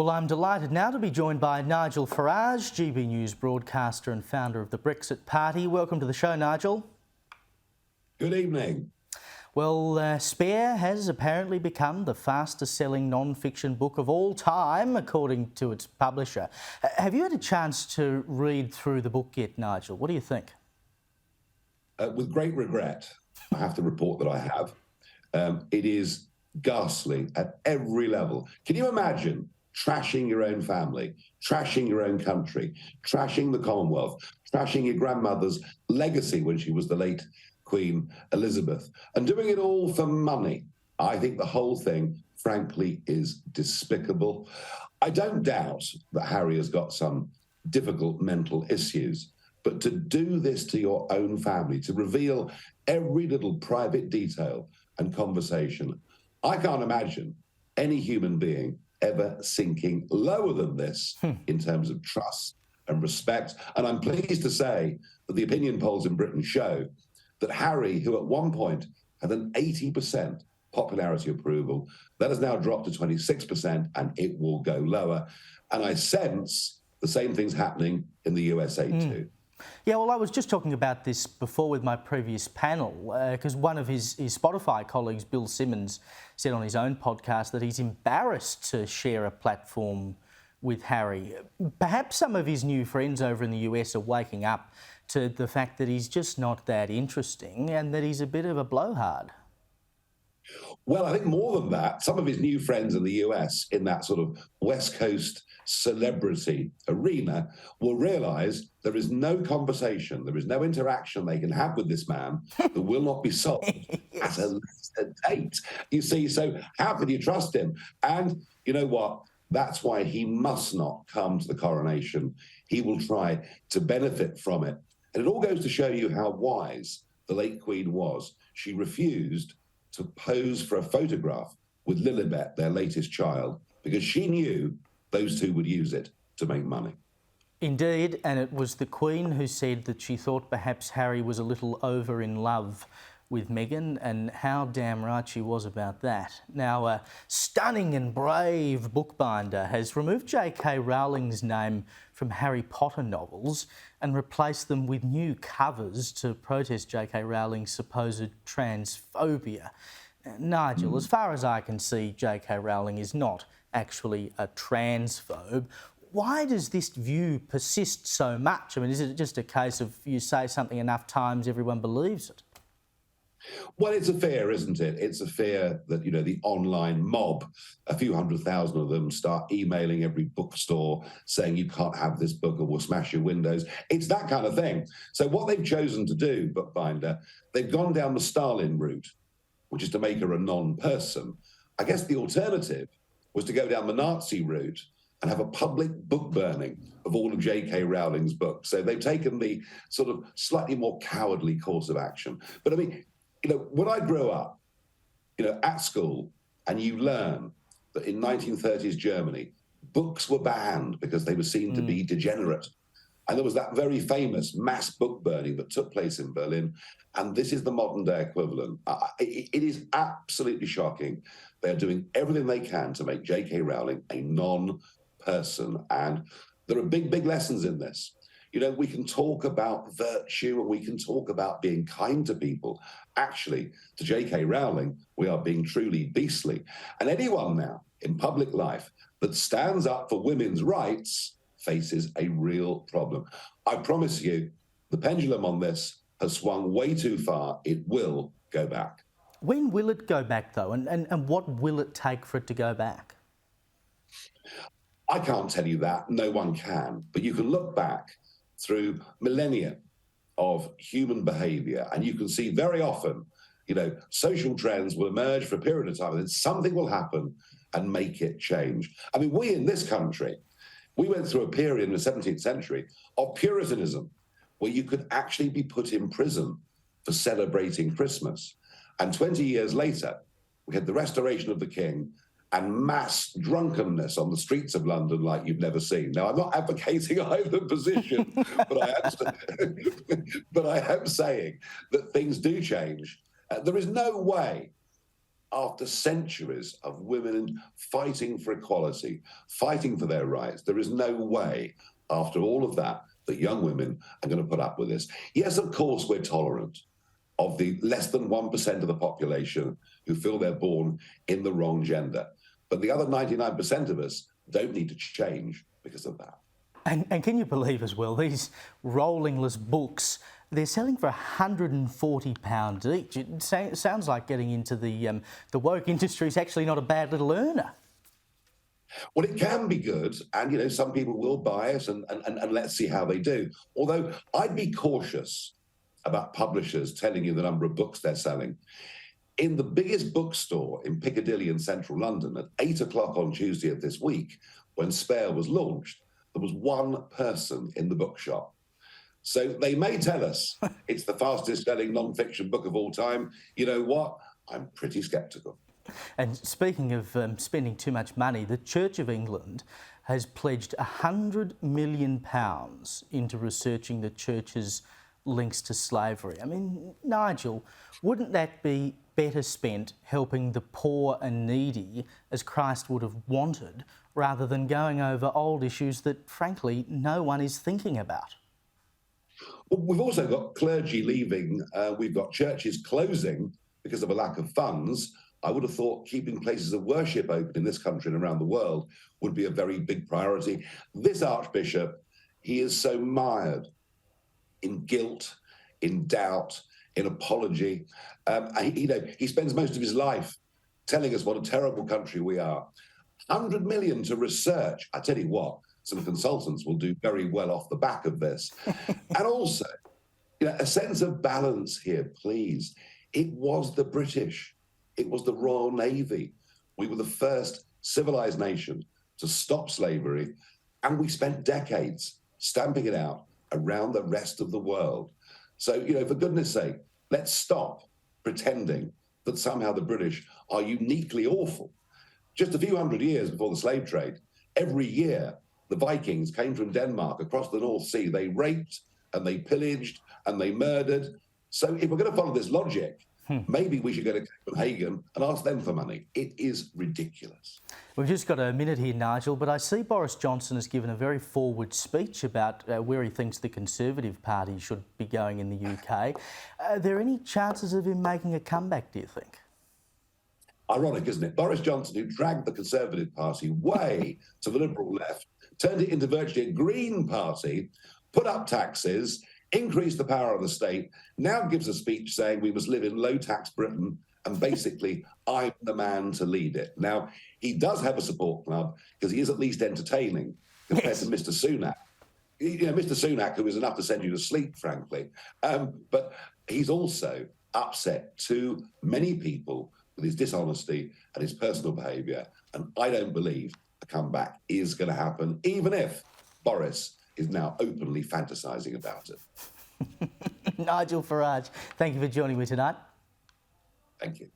Well, I'm delighted now to be joined by Nigel Farage, GB News broadcaster and founder of the Brexit Party. Welcome to the show, Nigel. Good evening. Well, Spare has apparently become the fastest selling non-fiction book of all time, according to its publisher. Have you had a chance to read through the book yet, Nigel? What do you think? With great regret, I have to report that I have. It is ghastly at every level. Can you imagine trashing your own family, trashing your own country, trashing the Commonwealth, trashing your grandmother's legacy when she was the late Queen Elizabeth, and doing it all for money? I think the whole thing, frankly, is despicable. I don't doubt that Harry has got some difficult mental issues, but to do this to your own family, to reveal every little private detail and conversation, I can't imagine any human being ever sinking lower than this in terms of trust and respect. And I'm pleased to say that the opinion polls in Britain show that Harry, who at one point had an 80% popularity approval, that has now dropped to 26%, and it will go lower. And I sense the same thing's happening in the USA too. Yeah, well, I was just talking about this before with my previous panel, because one of his Spotify colleagues, Bill Simmons, said on his own podcast that he's embarrassed to share a platform with Harry. Perhaps some of his new friends over in the US are waking up to the fact that he's just not that interesting and that he's a bit of a blowhard. Well, I think more than that, some of his new friends in the US in that sort of West Coast celebrity arena will realise there is no conversation, there is no interaction they can have with this man that will not be solved at a later date. You see, so how can you trust him? And you know what? That's why he must not come to the coronation. He will try to benefit from it. And it all goes to show you how wise the late Queen was. She refused to pose for a photograph with Lilibet, their latest child, because she knew those two would use it to make money. Indeed, and it was the Queen who said that she thought perhaps Harry was a little over in love with Meghan, and how damn right she was about that. Now, a stunning and brave bookbinder has removed J.K. Rowling's name from Harry Potter novels and replaced them with new covers to protest J.K. Rowling's supposed transphobia. Nigel, as far as I can see, J.K. Rowling is not actually a transphobe. Why does this view persist so much? I mean, is it just a case of you say something enough times, everyone believes it? Well, it's a fear, isn't it? It's a fear that, you know, the online mob, a few 100,000 of them, start emailing every bookstore saying you can't have this book or we'll smash your windows. It's that kind of thing. So what they've chosen to do, Bookbinder, they've gone down the Stalin route, which is to make her a non-person. I guess the alternative was to go down the Nazi route and have a public book burning of all of J.K. Rowling's books. So they've taken the sort of slightly more cowardly course of action. But I mean, you know, when I grew up, you know, at school, and you learn that in 1930s Germany, books were banned because they were seen to be degenerate. And there was that very famous mass book burning that took place in Berlin. And this is the modern day equivalent. It is absolutely shocking. They're doing everything they can to make J.K. Rowling a non-person. And there are big, big lessons in this. You know, we can talk about virtue and we can talk about being kind to people. Actually, to J.K. Rowling, we are being truly beastly. And anyone now in public life that stands up for women's rights faces a real problem. I promise you, the pendulum on this has swung way too far. It will go back. When will it go back, though? And what will it take for it to go back? I can't tell you that. No one can. But you can look back through millennia of human behaviour, and you can see very often, you know, social trends will emerge for a period of time, and then something will happen and make it change. I mean, we in this country, we went through a period in the 17th century of Puritanism, where you could actually be put in prison for celebrating Christmas. And 20 years later, we had the restoration of the king and mass drunkenness on the streets of London like you've never seen. Now, I'm not advocating either position, but I am saying that things do change. There is no way after centuries of women fighting for equality, fighting for their rights, there is no way, after all of that, that young women are going to put up with this. Yes, of course, we're tolerant of the less than 1% of the population who feel they're born in the wrong gender. But the other 99% of us don't need to change because of that. And can you believe as well, these Rowlingless books, they're selling for £140 each. It sounds like getting into the woke industry is actually not a bad little earner. Well, it can be good, and some people will buy it, and let's see how they do. Although I'd be cautious about publishers telling you the number of books they're selling. In the biggest bookstore in Piccadilly in central London at 8 o'clock on Tuesday of this week, when Spare was launched, there was one person in the bookshop. So they may tell us it's the fastest selling non-fiction book of all time. You know what? I'm pretty sceptical. And speaking of spending too much money, the Church of England has pledged £100 million into researching the Church's links to slavery. I mean, Nigel, wouldn't that be better spent helping the poor and needy as Christ would have wanted, rather than going over old issues that, frankly, no one is thinking about? Well, we've also got clergy leaving. We've got churches closing because of a lack of funds. I would have thought keeping places of worship open in this country and around the world would be a very big priority. This Archbishop, he is so mired in guilt, in doubt, in apology. He spends most of his life telling us what a terrible country we are. 100 million to research. I tell you what, some consultants will do very well off the back of this. And also, a sense of balance here, please. It was the British. It was the Royal Navy. We were the first civilized nation to stop slavery, and we spent decades stamping it out around the rest of the world. So, for goodness sake, let's stop pretending that somehow the British are uniquely awful. Just a few hundred years before the slave trade, every year the Vikings came from Denmark across the North Sea. They raped and they pillaged and they murdered. So if we're going to follow this logic, maybe we should go to Copenhagen and ask them for money. It is ridiculous. We've just got a minute here, Nigel, but I see Boris Johnson has given a very forward speech about where he thinks the Conservative Party should be going in the UK. Are there any chances of him making a comeback, do you think? Ironic, isn't it? Boris Johnson, who dragged the Conservative Party way to the Liberal left, turned it into virtually a Green Party, put up taxes, increased the power of the state, now gives a speech saying we must live in low-tax Britain, and basically, I'm the man to lead it. Now, he does have a support club because he is at least entertaining compared to Mr. Sunak. Mr. Sunak, who is enough to send you to sleep, frankly. But he's also upset too many people with his dishonesty and his personal behaviour. And I don't believe a comeback is going to happen, even if Boris is now openly fantasising about it. Nigel Farage, thank you for joining me tonight. Thank you.